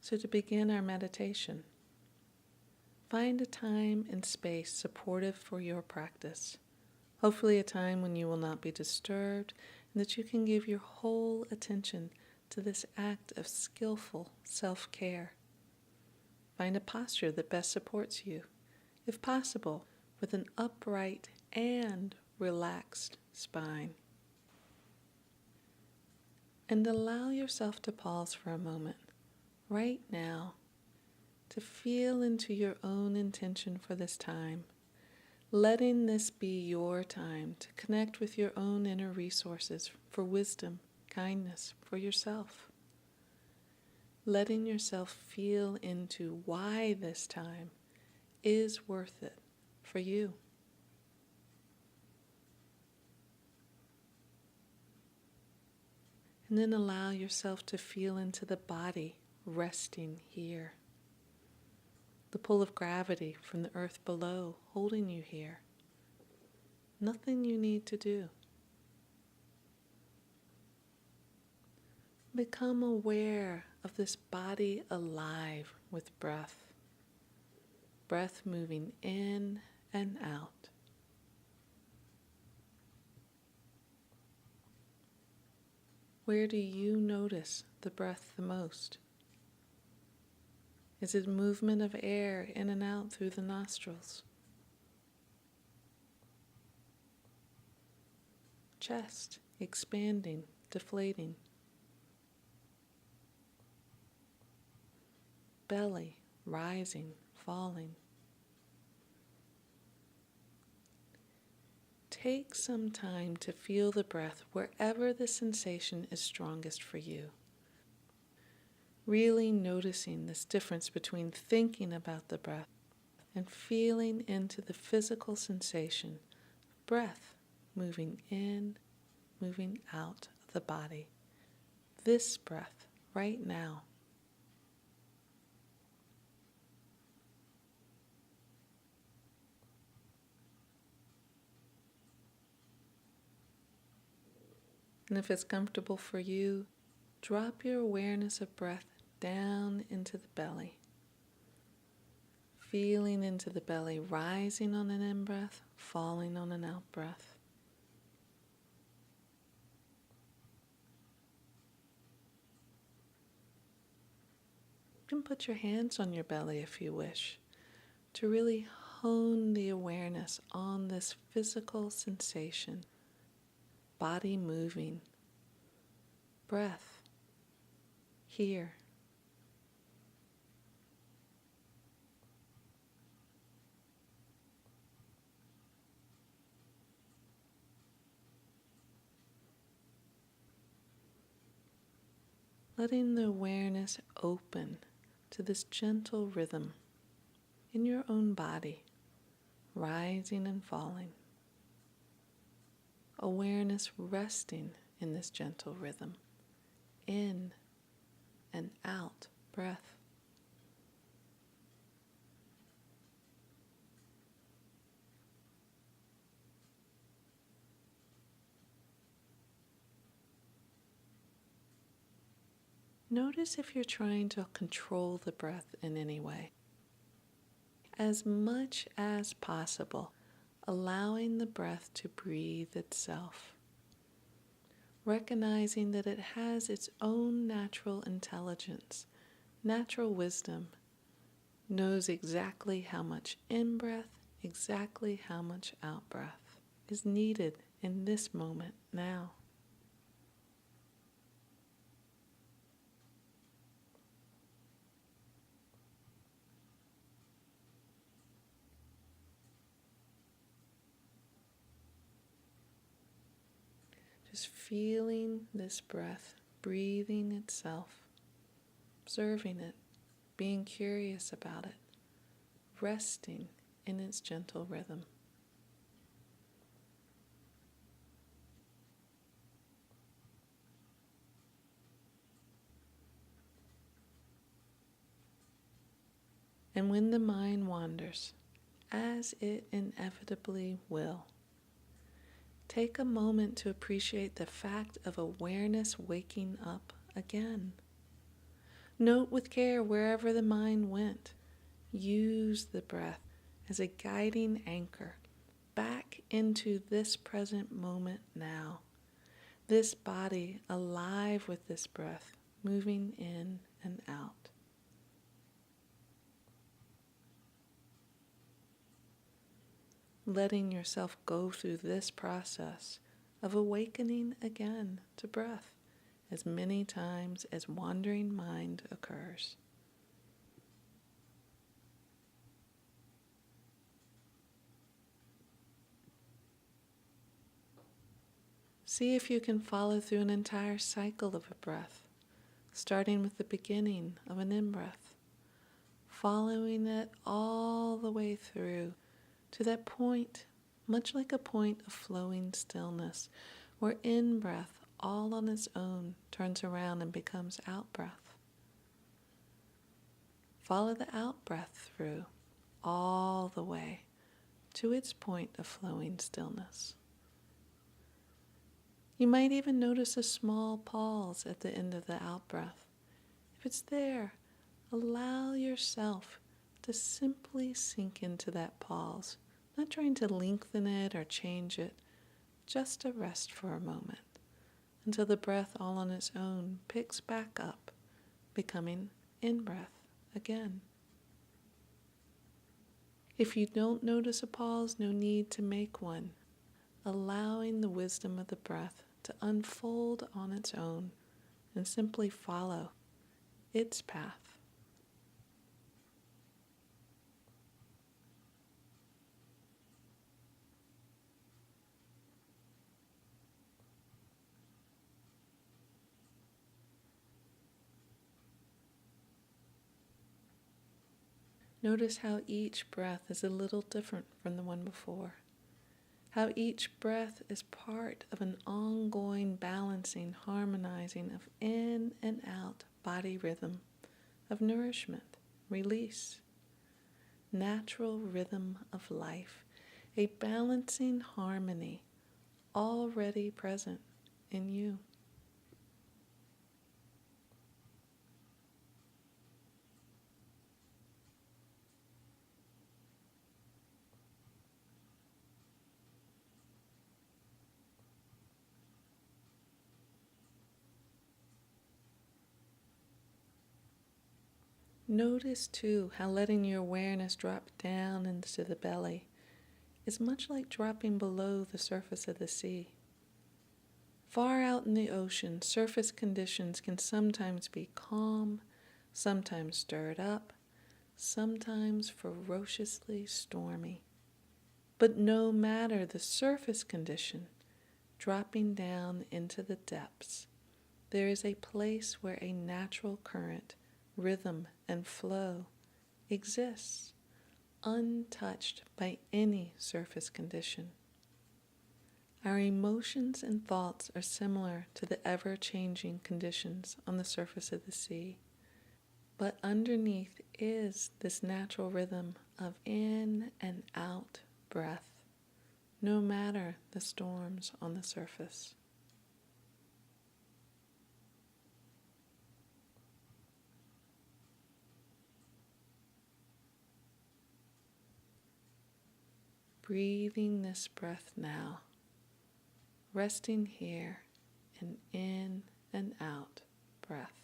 So to begin our meditation, find a time and space supportive for your practice. Hopefully a time when you will not be disturbed and that you can give your whole attention to this act of skillful self-care. Find a posture that best supports you, if possible, with an upright and relaxed spine. And allow yourself to pause for a moment, right now, to feel into your own intention for this time, letting this be your time to connect with your own inner resources for wisdom, kindness for yourself. Letting yourself feel into why this time is worth it for you. And then allow yourself to feel into the body resting here. The pull of gravity from the earth below holding you here. Nothing you need to do. Become aware of this body alive with breath. Breath moving in and out. Where do you notice the breath the most? Is it movement of air in and out through the nostrils? Chest expanding, deflating. Belly rising, falling. Take some time to feel the breath wherever the sensation is strongest for you. Really noticing this difference between thinking about the breath and feeling into the physical sensation of breath moving in, moving out of the body. This breath right now. And if it's comfortable for you, drop your awareness of breath down into the belly. Feeling into the belly, rising on an in-breath, falling on an out-breath. You can put your hands on your belly if you wish, to really hone the awareness on this physical sensation. Body moving, breath, here. Letting the awareness open to this gentle rhythm in your own body, rising and falling. Awareness resting in this gentle rhythm, in and out breath. Notice if you're trying to control the breath in any way. As much as possible, allowing the breath to breathe itself. Recognizing that it has its own natural intelligence, natural wisdom, knows exactly how much in-breath, exactly how much out-breath is needed in this moment now. Just feeling this breath, breathing itself, observing it, being curious about it, resting in its gentle rhythm. And when the mind wanders, as it inevitably will, take a moment to appreciate the fact of awareness waking up again. Note with care wherever the mind went. Use the breath as a guiding anchor back into this present moment now. This body alive with this breath, moving in and out. Letting yourself go through this process of awakening again to breath as many times as wandering mind occurs. See if you can follow through an entire cycle of a breath, starting with the beginning of an in-breath, following it all the way through to that point, much like a point of flowing stillness, where in-breath all on its own turns around and becomes out-breath. Follow the out-breath through all the way to its point of flowing stillness. You might even notice a small pause at the end of the out-breath. If it's there, allow yourself to simply sink into that pause, not trying to lengthen it or change it, just to rest for a moment until the breath all on its own picks back up, becoming in-breath again. If you don't notice a pause, no need to make one. Allowing the wisdom of the breath to unfold on its own and simply follow its path. Notice how each breath is a little different from the one before. How each breath is part of an ongoing balancing, harmonizing of in and out body rhythm, of nourishment, release, natural rhythm of life, a balancing harmony already present in you. Notice too how letting your awareness drop down into the belly is much like dropping below the surface of the sea. Far out in the ocean, surface conditions can sometimes be calm, sometimes stirred up, sometimes ferociously stormy. But no matter the surface condition, dropping down into the depths, there is a place where a natural current, rhythm, and flow exists, untouched by any surface condition. Our emotions and thoughts are similar to the ever-changing conditions on the surface of the sea, but underneath is this natural rhythm of in and out breath, no matter the storms on the surface. Breathing this breath now, resting here in and out breath.